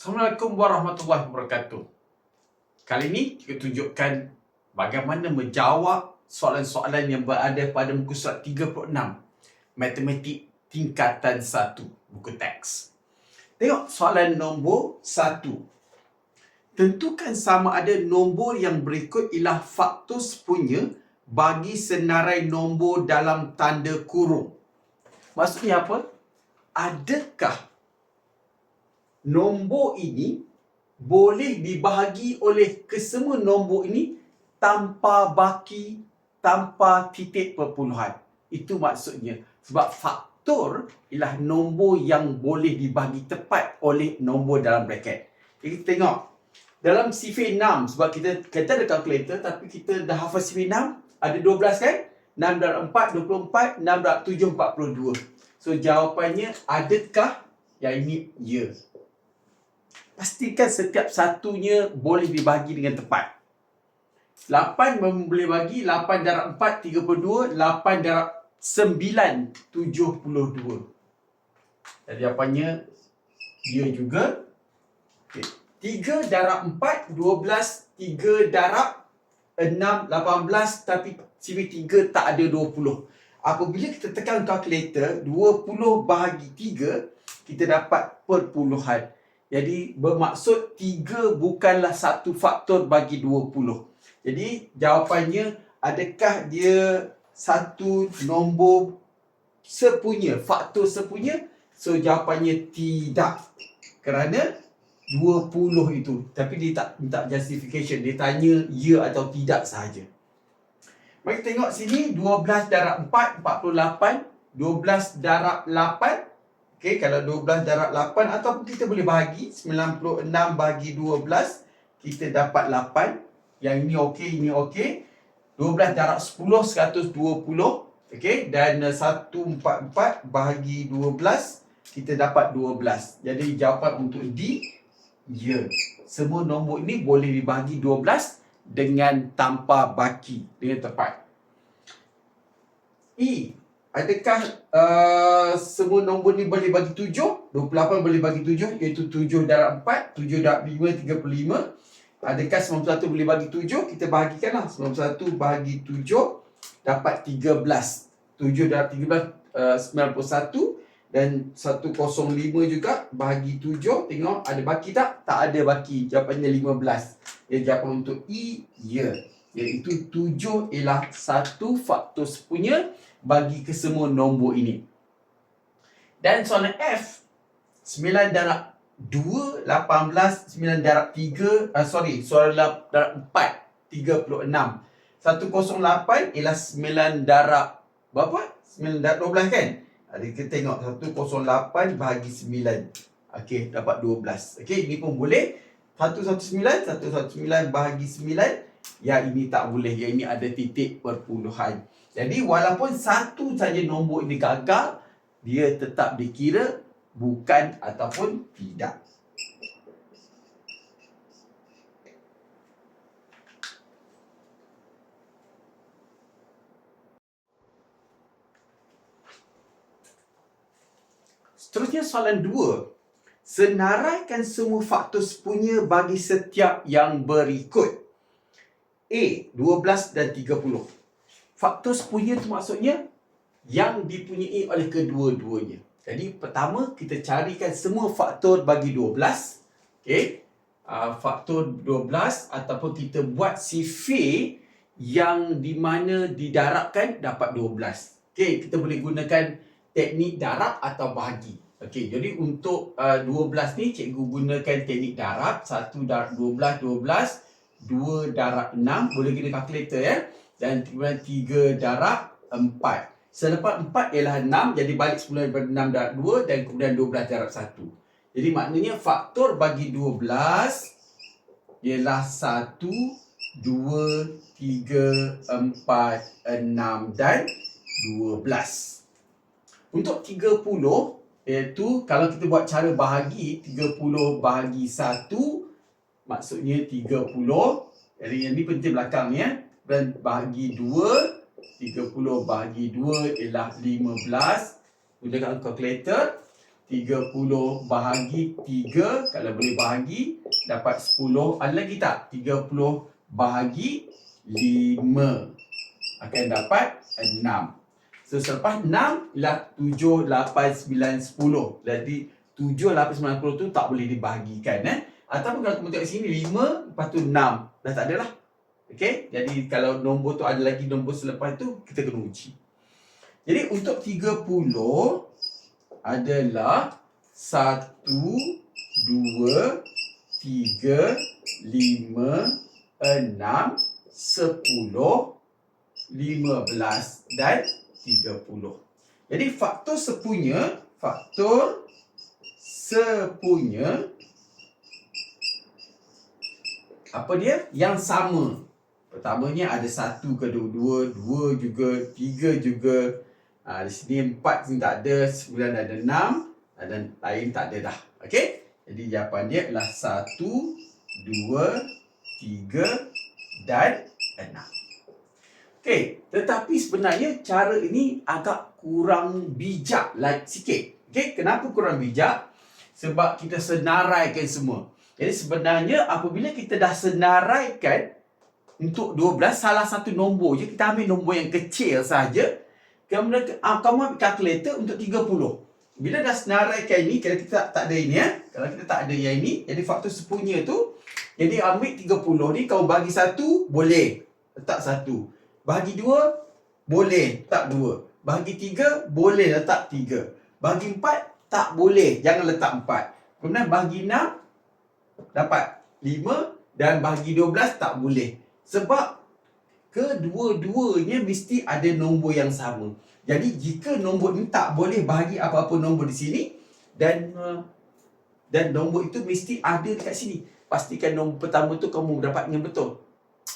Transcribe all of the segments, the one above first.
Assalamualaikum warahmatullahi wabarakatuh. Kali ini kita tunjukkan bagaimana menjawab soalan-soalan yang berada pada muka surat 36 Matematik Tingkatan 1 buku teks. Tengok soalan nombor 1. Tentukan sama ada nombor yang berikut ialah faktor sepunya bagi senarai nombor dalam tanda kurung. Maksudnya apa? Adakah nombor ini boleh dibahagi oleh kesemua nombor ini tanpa baki, tanpa titik perpuluhan? Itu maksudnya. Sebab faktor ialah nombor yang boleh dibahagi tepat oleh nombor dalam bracket. Jadi kita tengok. Dalam sifir 6, sebab kita ada kalkulator tapi kita dah hafal sifir 6, ada 12 kan? 6 darab 4, 24, 6 darab 7, 42. So jawapannya adakah? Yang ini ya. Pastikan setiap satunya boleh dibahagi dengan tepat. 8 boleh bagi, 8 darab 4, 32, 8 darab 9, 72. Jadi jawapannya ya juga. Okay. 3 darab 4, 12, 3 darab 6, 18, tapi sifir 3 tak ada 20. Apabila kita tekan kalkulator, 20 bahagi 3, kita dapat perpuluhan. Jadi bermaksud 3 bukanlah satu faktor bagi 20. Jadi jawapannya, adakah dia satu nombor sepunya, faktor sepunya? So jawapannya tidak. Kerana 20 itu. Tapi dia tak minta justification. Dia tanya ya atau tidak sahaja. Mari kita tengok sini. 12 darab 4, 48. 12 darab 8. Okey, kalau 12 darab 8. Ataupun kita boleh bahagi. 96 bahagi 12. Kita dapat 8. Yang ini okey, ini okey. 12 darab 10, 120. Okey, dan 144 bahagi 12. Kita dapat 12. Jadi jawapan untuk D, ya. Semua nombor ini boleh dibahagi 12 dengan tanpa baki, dengan tepat. E, adakah semua nombor ni boleh bagi 7? 28 boleh bagi 7, iaitu 7 darab 4, 7 darab 5, 35. Adakah 91 boleh bagi 7? Kita bahagikanlah. 91 bahagi 7 dapat 13. 7 darab 13, 91. Dan 105 juga bahagi 7. Tengok ada baki tak? Tak ada baki. Jawapannya 15. Jadi jawapan untuk E, ya. Iaitu 7 ialah satu faktor sepunya bagi kesemua nombor ini. Dan soalan F, 9 darab 2, 18, 9 darab 3, soalan darab 4, 36. 108 ialah 9 darab berapa? 9 darab 12 kan? Jadi kita tengok 108 bahagi 9. Okey, dapat 12. Okey, ini pun boleh. 119 bahagi 9. Yang ini tak boleh. Yang ini ada titik perpuluhan. Jadi walaupun satu saja nombor ini gagal, dia tetap dikira bukan ataupun tidak. Seterusnya soalan 2. Senaraikan semua faktor sepunya bagi setiap yang berikut. A, 12 dan 30. Faktor sepunya itu maksudnya yang dipunyai oleh kedua-duanya. Jadi pertama kita carikan semua faktor bagi 12. Okey. Faktor 12 ataupun kita buat sifir yang di mana didarabkan dapat 12. Okey, kita boleh gunakan teknik darab atau bahagi. Okey, jadi untuk 12 ni cikgu gunakan teknik darab. 1 darab 12, 12. 2 darab 6, boleh guna kalkulator ya. Dan kemudian 3 darab 4. Selepas 4 ialah 6, jadi balik semula daripada 6 darab 2 dan kemudian 12 darab 1. Jadi maknanya faktor bagi 12 ialah 1, 2, 3, 4, 6 dan 12. Untuk 30, iaitu kalau kita buat cara bahagi, 30 bahagi 1, maksudnya 30. Jadi yang ni penting belakang ni ya. Dan bahagi 2, 30 bahagi 2 ialah 15. Gunakan kalkulator. 30 bahagi 3, kalau boleh bahagi, dapat 10. Ada lagi tak? 30 bahagi 5 akan dapat 6. So, selepas 6 ialah 7, 8, 9, 10. Jadi, 7, 8, 9, 10 tu tak boleh dibahagikan. Ataupun kalau kamu tengok sini, 5, lepas tu 6. Dah tak ada lah. Okey? Jadi, kalau nombor tu ada lagi nombor selepas tu, kita kena uji. Jadi, untuk 30 adalah 1, 2, 3, 5, 6, 10, 15 dan 30. Jadi faktor sepunya apa dia? Yang sama. Pertamanya ada 1 ke 2, 2 juga, 3 juga. Di sini 4 sini tak ada, 9 ada 6 dan lain tak ada dah. Okey? Jadi jawapan dia adalah 1, 2, 3 dan 6. Okey, tetapi sebenarnya cara ini agak kurang bijak sikit. Okey, kenapa kurang bijak? Sebab kita senaraikan semua. Jadi sebenarnya apabila kita dah senaraikan untuk 12, salah satu nombor je, kita ambil nombor yang kecil saja. Kemudian kamu ambil kalkulator untuk 30. Bila dah senaraikan ini, kalau kita tak ada ini kalau kita tak ada yang ini, jadi faktor sepunya tu, jadi ambil 30 ni, kau bagi 1, boleh letak 1. Bahagi 2, boleh letak 2. Bahagi 3, boleh letak 3. Bahagi 4, tak boleh, jangan letak 4. Kemudian bahagi 6, dapat 5. Dan bahagi 12, tak boleh. Sebab kedua-duanya mesti ada nombor yang sama. Jadi jika nombor ni tak boleh bahagi apa-apa nombor di sini, dan nombor itu mesti ada dekat sini. Pastikan nombor pertama tu kamu dapatnya betul.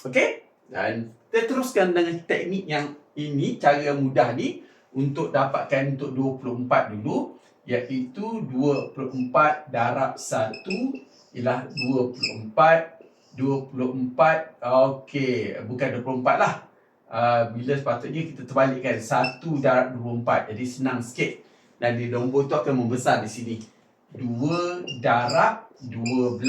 Okey? Dan kita teruskan dengan teknik yang ini, cara yang mudah ni untuk dapatkan untuk 24 dulu, iaitu 24 darab 1 ialah 24. Okey, bukan 24 lah. Bila sepatutnya kita terbalikkan 1 darab 24. Jadi senang sikit. Dan di nombor tu akan membesar di sini. 2 darab 12.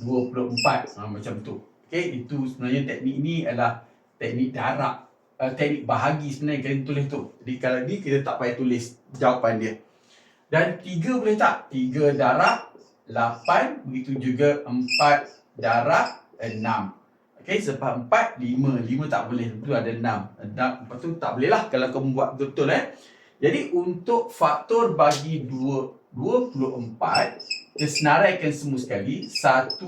24. Macam tu. Okey, itu sebenarnya teknik ni adalah teknik darab. Teknik bahagi sebenarnya kalian tulis tu. Jadi kalau ni kita tak payah tulis jawapan dia. Dan 3 boleh tak? 3 darab 8. Begitu juga 4 darab 6. Okey, sebab 4, 5. 5 tak boleh. Itu ada 6. Lepas tu tak boleh lah kalau kamu buat betul. Jadi untuk faktor bagi 24, kita senaraikan semua sekali. 1,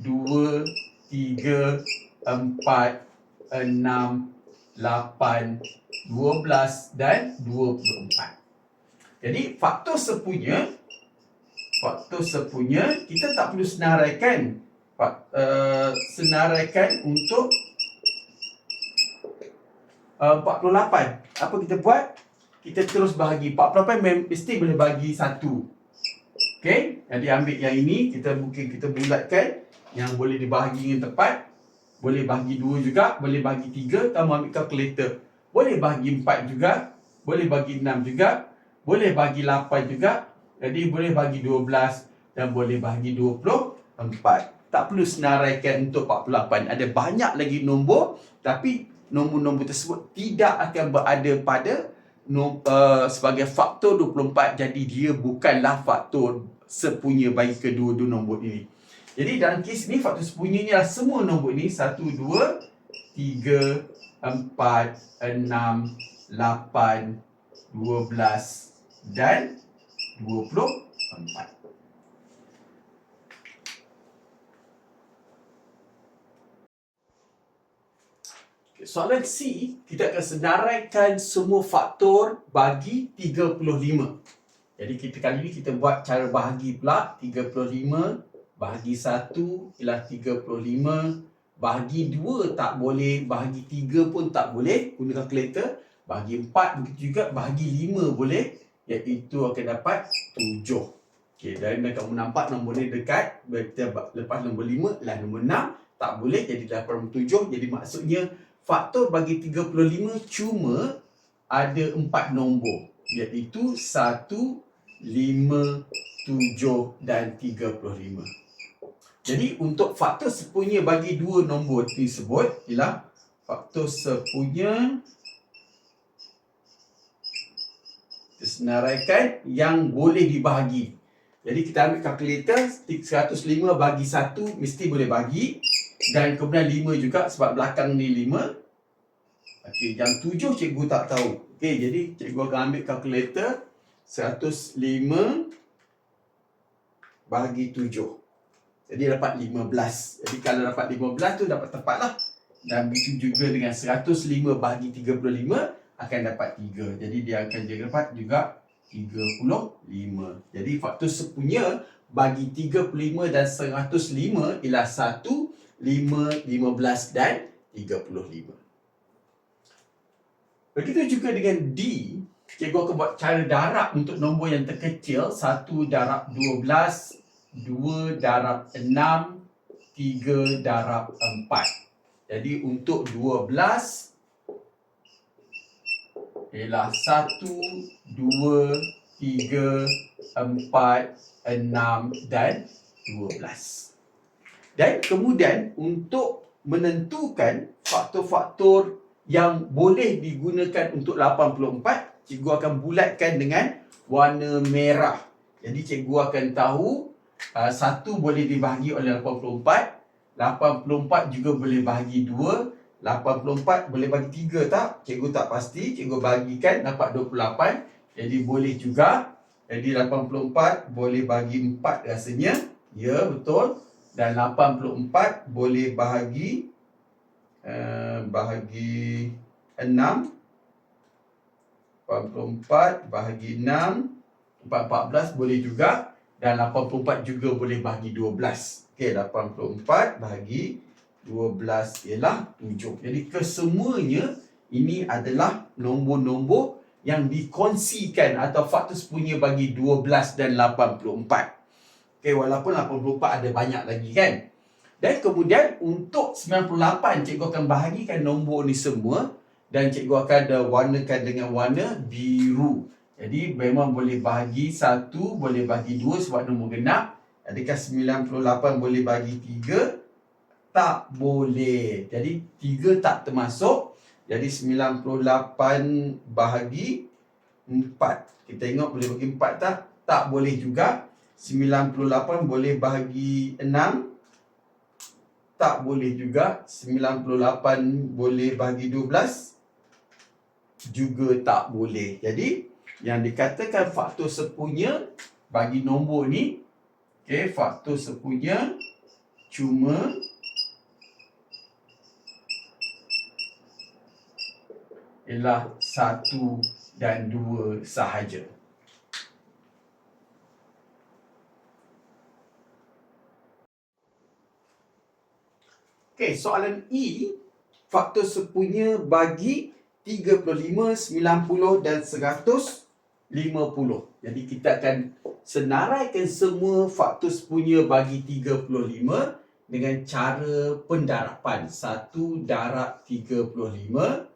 2, 3, 4, 6, 8, 12 dan 24. Jadi faktor sepunya kita tak perlu senaraikan. Senaraikan untuk 48. Apa kita buat? Kita terus bahagi. 48 mesti boleh bagi 1. Okey, jadi ambil yang ini, kita bulatkan yang boleh dibahagi dengan tepat. Boleh bahagi 2 juga, boleh bahagi 3, kamu ambil kalkulator. Boleh bahagi 4 juga, boleh bahagi 6 juga, boleh bahagi 8 juga. Jadi boleh bahagi 12 dan boleh bahagi 24. Tak perlu senaraikan untuk 48. Ada banyak lagi nombor, tapi nombor-nombor tersebut tidak akan berada pada sebagai faktor 24. Jadi dia bukanlah faktor sepunya bagi kedua-dua nombor ini. Jadi dalam kes ni faktor sepunya ni adalah semua nombor ini. 1, 2, 3, 4, 6, 8, 12 dan 24. Soalan C, kita akan senaraikan semua faktor bagi 35. Jadi kali ini kita buat cara bahagi pula. 35 bahagi 1 ialah 35. Bahagi 2 tak boleh. Bahagi 3 pun tak boleh. Guna kalkulator. Bahagi 4 begitu juga. Bahagi 5 boleh. Iaitu akan dapat 7. Okey, dan kamu nampak nombor ni dekat. Lepas nombor 5 ialah nombor 6. Tak boleh. Jadi 87. Jadi maksudnya faktor bagi 35 cuma ada 4 nombor. iaitu 1, 5, 7 dan 35. Jadi untuk faktor sepunya bagi dua nombor tersebut ialah faktor sepunya tersenaraikan yang boleh dibahagi. Jadi kita ambil kalkulator, 105 bagi 1 mesti boleh bahagi. Dan kemudian 5 juga sebab belakang ni 5. Okey, yang 7 cikgu tak tahu. Okey, jadi cikgu akan ambil kalkulator 105 bagi 7. Jadi dapat 15. Jadi kalau dapat 15 tu dapat tepat lah. Dan begitu juga dengan 105 bagi 35 akan dapat 3. Jadi dia akan dapat juga 35. Jadi faktor sepunya bagi 35 dan 105 ialah 1, 5, 15 dan 35. Begitu juga dengan D, cikgu akan buat cara darab untuk nombor yang terkecil. 1 darab 12, 2 darab 6, 3 darab 4. Jadi untuk 12 ialah 1, 2, 3, 4, 6 dan 12. Dan kemudian untuk menentukan faktor-faktor yang boleh digunakan untuk 84, cikgu akan bulatkan dengan warna merah. Jadi cikgu akan tahu 1 boleh dibahagi oleh 84, 84 juga boleh bahagi 2, 84 boleh bagi 3 tak? Cikgu tak pasti, cikgu bagikan dapat 28. Jadi boleh juga. Jadi 84 boleh bagi 4 rasanya. Ya, betul. Dan 84 boleh bahagi 6. 84 bahagi 6. 14 boleh juga. Dan 84 juga boleh bahagi 12. Okey, 84 bahagi 12 ialah 7. Jadi kesemuanya ini adalah nombor-nombor yang dikongsikan atau faktor sepunya bagi 12 dan 84. Okey, walaupun 84 ada banyak lagi kan. Dan kemudian untuk 98 cikgu akan bahagikan nombor ni semua dan cikgu akan warnakan dengan warna biru. Jadi memang boleh bahagi 1, boleh bahagi 2 sebab nombor genap. Adakah 98 boleh bagi 3? Tak boleh. Jadi 3 tak termasuk. Jadi 98 bahagi 4. Kita tengok boleh bagi 4 tak? Tak boleh juga. 98 boleh bahagi 6. Tak boleh juga. 98 boleh bahagi 12. Juga tak boleh. Jadi yang dikatakan faktor sepunya bagi nombor ni, okey, faktor sepunya cuma ialah 1 dan 2 sahaja. Okey, soalan E, faktor sepunya bagi 35, 90 dan 150. Jadi kita akan senaraikan semua faktor sepunya bagi 35 dengan cara pendarapan. 1 darab 35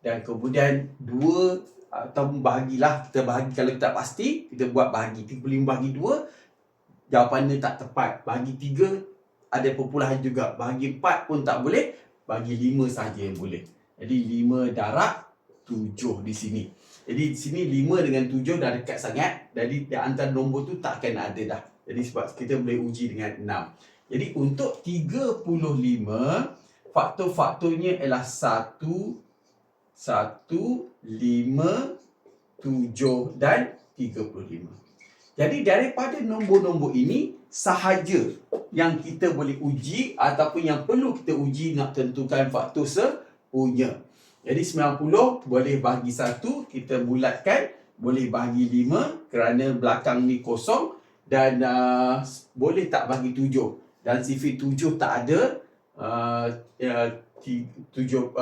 dan kemudian 2 atau bahagilah. Kita bahagi kalau kita pasti, kita buat bahagi 35 bahagi 2. Jawapannya tak tepat. Bahagi 3 ada perpuluhan juga. Bahagi 4 pun tak boleh. Bagi 5 sahaja yang boleh. Jadi 5 darab 7 di sini. Jadi di sini 5 dengan 7 dah dekat sangat. Jadi di antara nombor tu tak akan ada dah. Jadi sebab kita boleh uji dengan 6. Jadi untuk 35, faktor-faktornya ialah 1, 5, 7 dan 35. Jadi daripada nombor-nombor ini sahaja yang kita boleh uji ataupun yang perlu kita uji nak tentukan faktor sepunya. Jadi 90 boleh bahagi 1, kita bulatkan. Boleh bahagi 5 kerana belakang ni kosong. Dan boleh tak bahagi 7. Dan sifar 7 tak ada. 90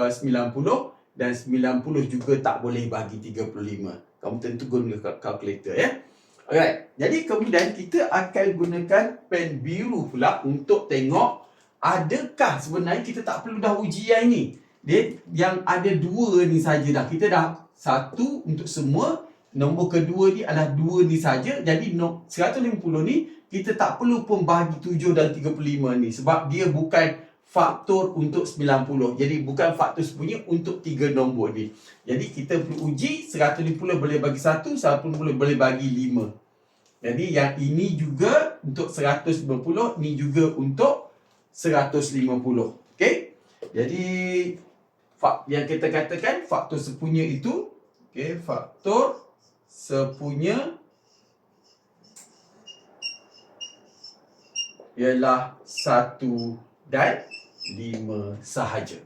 dan 90 juga tak boleh bahagi 35. Kamu tentu guna kalkulator ya. Alright. Jadi kemudian kita akan gunakan pen biru pula untuk tengok adakah sebenarnya kita tak perlu dah uji yang ni. Dia yang ada 2 ni saja dah. Kita dah 1 untuk semua, nombor kedua ni adalah 2 ni saja. Jadi 150 ni kita tak perlu pun bahagi 7 dan 35 ni sebab dia bukan faktor untuk 90. Jadi bukan faktor sepunya untuk 3 nombor ni. Jadi kita perlu uji 150 boleh bagi 1, 150 boleh bagi 5. Jadi yang ini juga untuk 150, ni juga untuk 150. Okey? Jadi yang kita katakan faktor sepunya itu, okey, faktor sepunya ialah 1 dan 5 sahaja.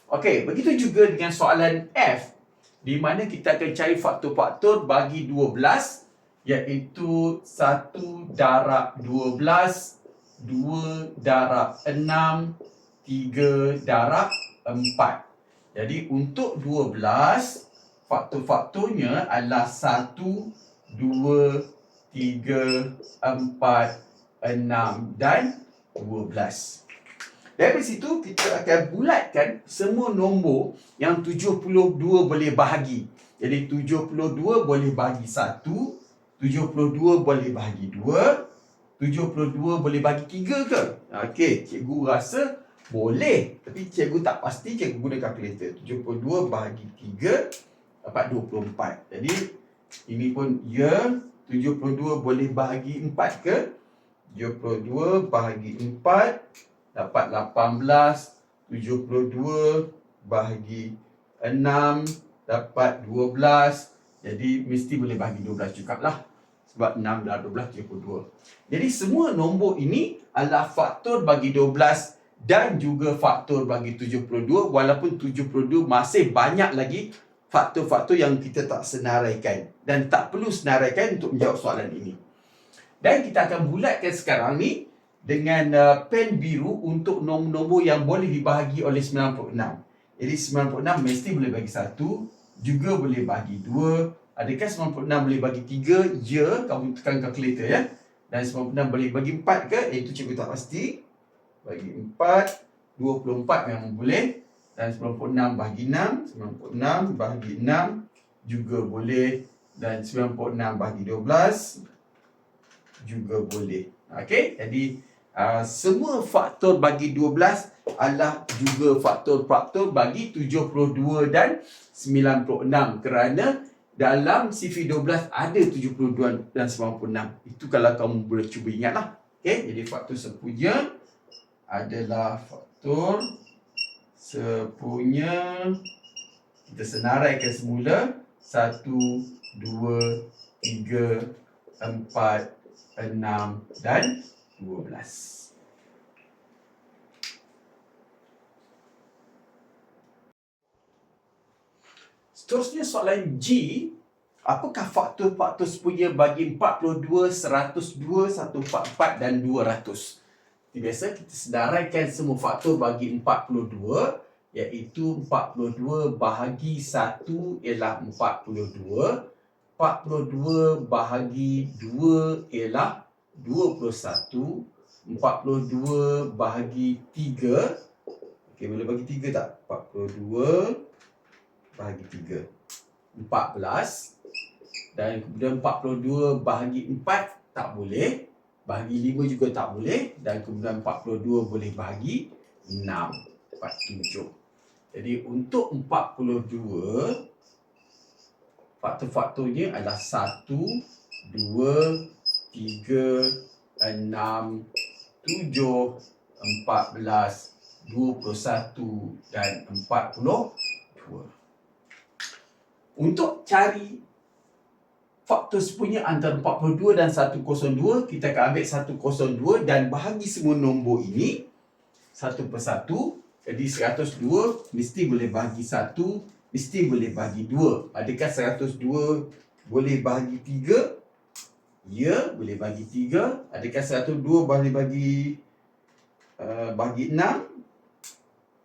Okey, begitu juga dengan soalan F di mana kita akan cari faktor-faktor bagi 12 iaitu 1 darab 12, 2 darab 6, 3 darab 4. Jadi untuk 12 faktor-faktornya adalah 1, 2, 3, 4, 6 dan 12. Dari situ kita akan bulatkan semua nombor yang 72 boleh bahagi. Jadi 72 boleh bahagi 1, 72 boleh bahagi 2, 72 boleh bagi 3 ke? Okey, cikgu rasa boleh. Tapi cikgu tak pasti, cikgu guna kalkulator. 72 bahagi 3 dapat 24. Jadi ini pun ya, 72 boleh bahagi 4 ke? 72 bahagi 4 dapat 18. 72 bahagi 6 dapat 12. Jadi mesti boleh bahagi 12 juga lah. Sebab 6 dan 12, 72. Jadi semua nombor ini adalah faktor bagi 12 dan juga faktor bagi 72. Walaupun 72 masih banyak lagi faktor-faktor yang kita tak senaraikan. Dan tak perlu senaraikan untuk menjawab soalan ini. Dan kita akan bulatkan sekarang ni dengan pen biru untuk nombor-nombor yang boleh dibahagi oleh 96. Jadi 96 mesti boleh bagi 1, juga boleh bagi 2. Adakah 96 boleh bagi 3? Ya, kamu tekan kalkulator ya. Dan 96 boleh bagi 4 ke? Itu cikgu tak pasti. Bagi 4, 24 memang boleh. Dan 96 bagi 6, 96 bagi 6 juga boleh. Dan 96 bagi 12 juga boleh. Okey, jadi semua faktor bagi 12 adalah juga faktor-faktor bagi 72 dan 96 kerana dalam CV12 ada 72 dan 96. Itu kalau kamu boleh cuba ingatlah. Okey, jadi faktor sepunya adalah faktor sepunya, kita senaraikan semula, 1, 2, 3, 4, 6 dan 12. Seterusnya soalan G. Apakah faktor-faktor sepunya bagi 42, 102, 144 dan 200? Biasa kita senaraikan semua faktor bagi 42, iaitu 42 bahagi 1 ialah 42. 42 bahagi 2 ialah 21. 42 bahagi 3. Okey, boleh bagi 3 tak? 42 bahagi 3. 14. Dan kemudian 42 bahagi 4 tak boleh. Bahagi 5 juga tak boleh. Dan kemudian 42 boleh bahagi 6. Dapat 7. Jadi untuk 42, faktor-faktornya adalah 1, 2, 3, 6, 7, 14, 21 dan 42. Untuk cari faktor sepunya antara 42 dan 102, kita akan ambil 102 dan bahagi semua nombor ini satu persatu. Jadi 102 mesti boleh bahagi 1, mesti boleh bahagi 2. Adakah 102 boleh bahagi 3? Ya, boleh bagi 3. Adakah 102 boleh bagi 6?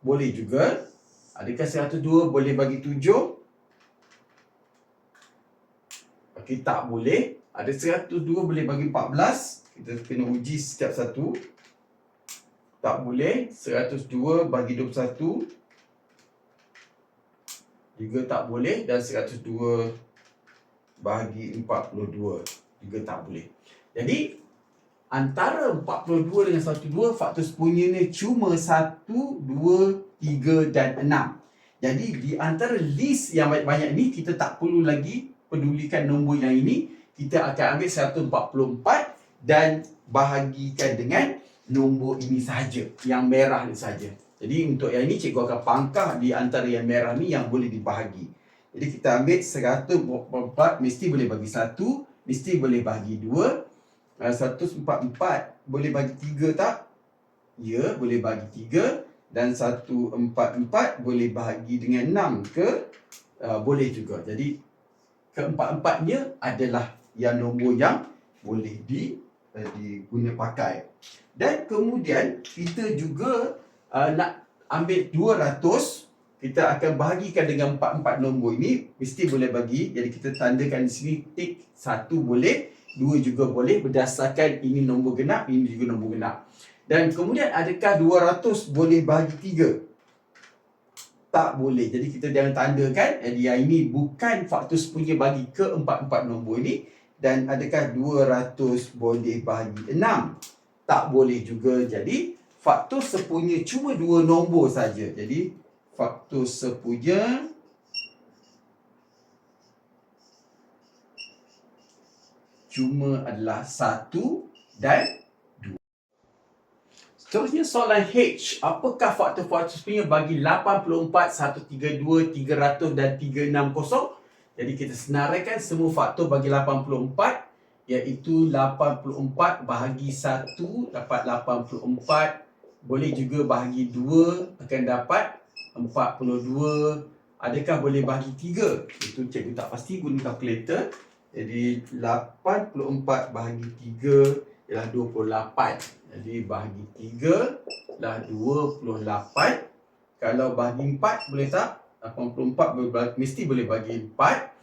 Boleh juga. Adakah 102 boleh bagi 7? Okey, tak boleh. Ada 102 boleh bagi 14. Kita kena uji setiap satu. Tak boleh. 102 bagi 21 juga tak boleh. Dan 102 bahagi 42 juga tak boleh. Jadi antara 42 dengan 102 faktor sepunyanya cuma 1, 2, 3 dan 6. Jadi di antara list yang banyak-banyak ni kita tak perlu lagi pedulikan nombor yang ini. Kita akan ambil 144 dan bahagikan dengan nombor ini sahaja, yang merah ni sahaja. Jadi untuk yang ini cikgu akan pangkah di antara yang merah ni yang boleh dibahagi. Jadi kita ambil 144 mesti boleh bagi 1, mesti boleh bagi 2. 144 boleh bagi 3 tak? Ya, boleh bagi 3. Dan 144 boleh bahagi dengan 6 ke? Boleh juga. Jadi keempat-empatnya adalah yang nombor yang boleh diguna pakai. Dan kemudian kita juga nak ambil 200, kita akan bahagikan dengan empat-empat nombor ini, mesti boleh bagi. Jadi kita tandakan di sini tik 1 boleh, 2 juga boleh berdasarkan ini nombor genap, ini juga nombor genap. Dan kemudian adakah 200 boleh bahagi 3? Tak boleh. Jadi kita jangan tandakan. Jadi yang ini bukan faktor sepunya bagi keempat-empat nombor ini. Dan adakah 200 boleh bahagi 6? Tak boleh juga. Jadi faktor sepunya cuma 2 nombor saja. Jadi faktor sepunya cuma adalah 1 dan 2. Seterusnya soalan H. Apakah faktor-faktor sepunya bagi 84, 132, 300 dan 360? Jadi kita senaraikan semua faktor bagi 84, iaitu 84 bahagi 1 dapat 84. Boleh juga bahagi 2 akan dapat 42. Adakah boleh bahagi 3? Itu cikgu tak pasti guna kalkulator. Jadi 84 bahagi 3 ialah 28. Jadi bahagi 3 adalah 28. Kalau bahagi 4 boleh tak? 84 mesti boleh bagi 4.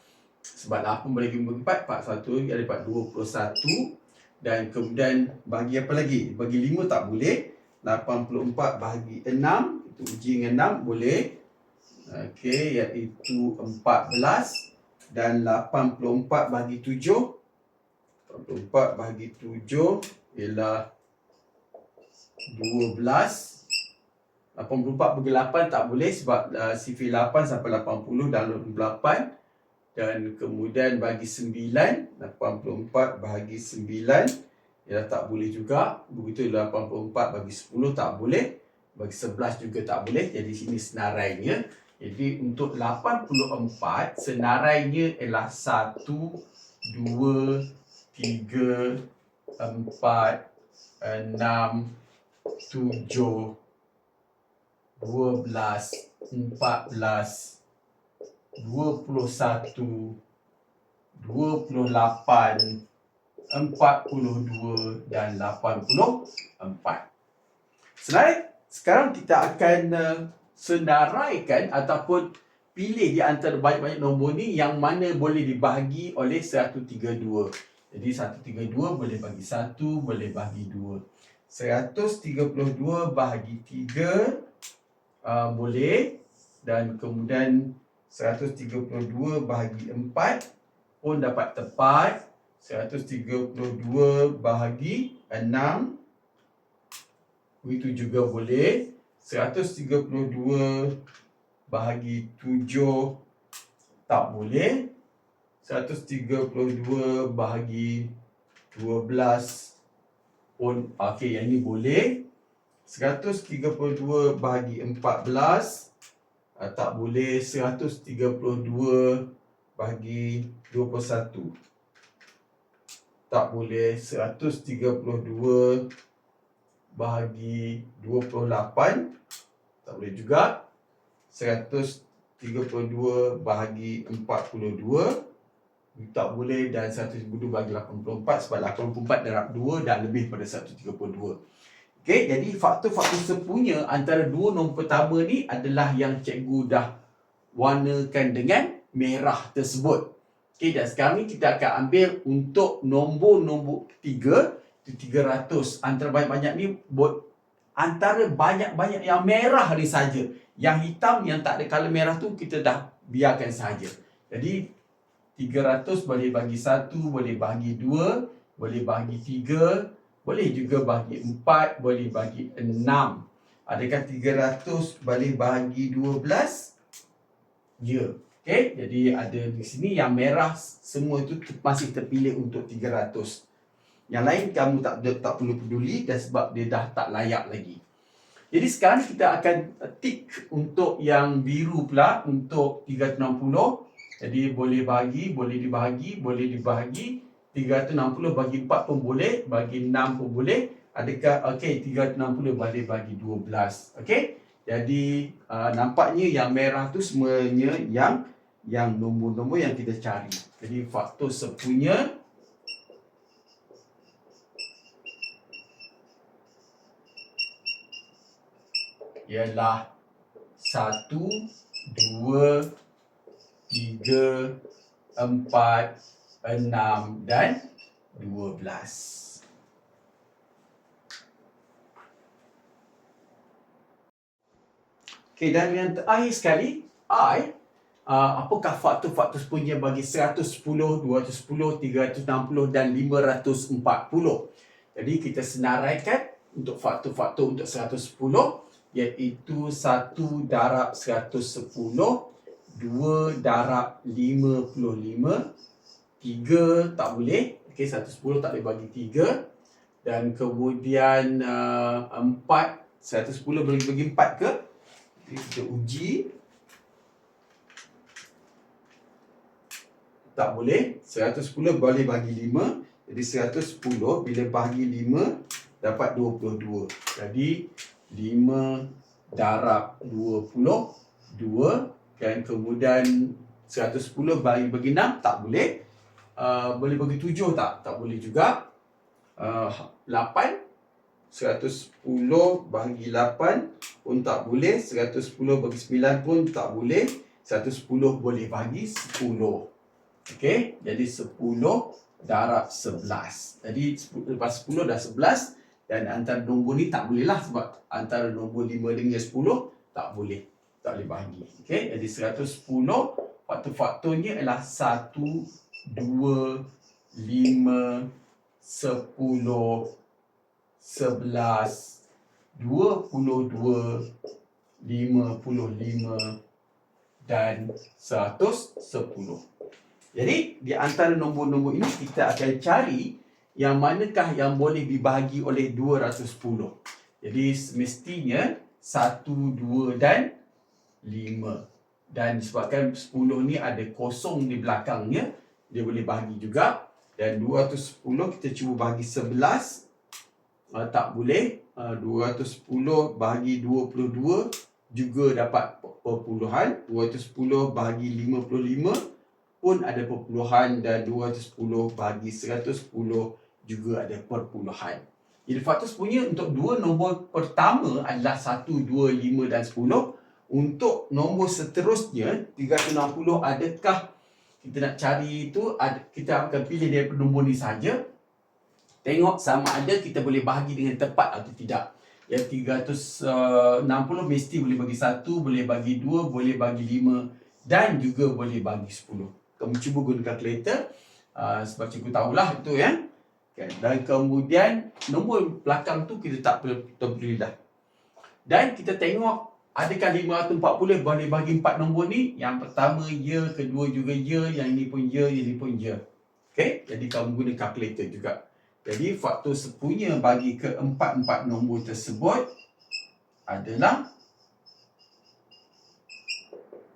Sebab 8 boleh bagi 4, 41 ia dapat 21. Dan kemudian bagi apa lagi? Bagi 5 tak boleh. 84 bahagi 6, itu uji dengan 6 boleh. Okey, iaitu 14. Dan 84 bahagi 7, 84 bahagi 7 ialah 12. 84 bagi 8 tak boleh sebab sifir 8 sampai 80 dan 8. Dan kemudian bagi 9, 84 bahagi 9 ialah tak boleh juga. Begitu 84 bagi 10 tak boleh. Bagi 11 juga tak boleh. Jadi sini senarainya. Jadi untuk 84 senarainya ialah 1, 2, 3, 4, 6, 7, 12, 14, 21, 28, 42 dan 84. Sekarang kita akan senaraikan ataupun pilih di antara banyak-banyak nombor ni yang mana boleh dibahagi oleh 132. Jadi 132 boleh bagi 1, boleh bagi 2. 132 bahagi 3 boleh. Dan kemudian 132 bahagi 4 pun dapat tepat. 132 bahagi 6 itu juga boleh. 132 bahagi 7 tak boleh. 132 bahagi 12 pun okey, yang ini boleh. 132 bahagi 14 tak boleh. 132 bahagi 21 tak boleh. 132 bahagi 28 tak boleh juga. 132 bahagi 42 tak boleh. Dan 132 bahagi 84 sebab 84 darab 2 dan lebih pada 132. Okey, jadi faktor-faktor sepunya antara dua nombor pertama ni adalah yang cikgu dah warnakan dengan merah tersebut. Okey, dan sekarang ni kita akan ambil untuk nombor-nombor ketiga, itu 300. Antara banyak-banyak ni, antara banyak-banyak yang merah ni saja. Yang hitam, yang tak ada color merah tu kita dah biarkan saja. Jadi 300 boleh bagi 1, boleh bagi 2, boleh bagi 3, boleh juga bagi 4, boleh bagi 6. Adakah 300 boleh bagi 12? Ya. Okey, jadi ada di sini yang merah semua itu masih terpilih untuk 300. Yang lain kamu tak perlu peduli dan sebab dia dah tak layak lagi. Jadi sekarang kita akan tick untuk yang biru pula untuk 360. Jadi boleh bagi, boleh dibahagi, boleh dibahagi. 360 bagi 4 pun boleh, bagi 6 pun boleh. Adakah okey 360 boleh bagi 12. Okey. Jadi nampaknya yang merah tu semuanya yang nombor-nombor yang kita cari. Jadi faktor sepunya ialah 1, 2, 3, 4, 6 dan 12. Okey, dan yang terakhir sekali, I. Apakah faktor-faktor sepunya bagi 110, 210, 360 dan 540? Jadi kita senaraikan untuk faktor-faktor untuk 110 iaitu 1 darab 110, 2 darab 55, 3 tak boleh. Okey, 110 tak boleh bagi 3. Dan kemudian 4, 110 boleh bagi 4 ke? Kita uji. Tak boleh. 110 boleh bagi 5. Jadi 110 bila bahagi 5 dapat 22. Jadi 5 darab 20, 2. Dan kemudian 110 bagi 6 tak boleh. Boleh bagi 7 tak? Tak boleh juga. 8. 110 bagi 8 pun tak boleh. 110 bagi 9 pun tak boleh. 110 boleh bagi 10. Okey, jadi 10 darab 11. Jadi lepas 10 dah 11 dan antara nombor ni tak boleh lah sebab antara nombor 5 dengan 10 tak boleh. Tak boleh bahagi. Okey, jadi 110 faktor-faktornya ialah 1, 2, 5, 10, 11, 22, 55 dan 110. Jadi, di antara nombor-nombor ini kita akan cari yang manakah yang boleh dibahagi oleh 210. Jadi, semestinya 1, 2 dan 5. Dan disebabkan 10 ni ada kosong di belakangnya, dia boleh bahagi juga. Dan 210 kita cuba bahagi 11. Tak boleh. 210 bahagi 22 juga dapat perpuluhan. 210 bahagi 55 pun ada perpuluhan dan 210 bagi 110 juga ada perpuluhan. Jadi faktor sepunya untuk dua nombor pertama adalah 1, 2, 5 dan 10. Untuk nombor seterusnya 360 adakah kita nak cari itu, kita akan pilih daripada nombor ni saja. Tengok sama ada kita boleh bahagi dengan tepat atau tidak. Yang 360 mesti boleh bagi 1, boleh bagi 2, boleh bagi 5 dan juga boleh bagi 10. Kamu cuba guna kalkulator sebab cikgu tahulah itu ya. Okay. Dan kemudian nombor belakang tu kita tak peduli dah. Dan kita tengok adakah 540 boleh bagi 4 nombor ni. Yang pertama ya, kedua juga ya, yang ini pun ya, yang ini pun ya. Okey, jadi kamu guna kalkulator juga. Jadi faktor sepunya bagi keempat-empat nombor tersebut adalah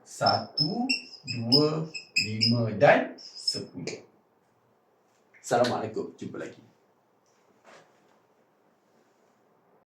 1, 2, 5 dan 10. Assalamualaikum. Jumpa lagi.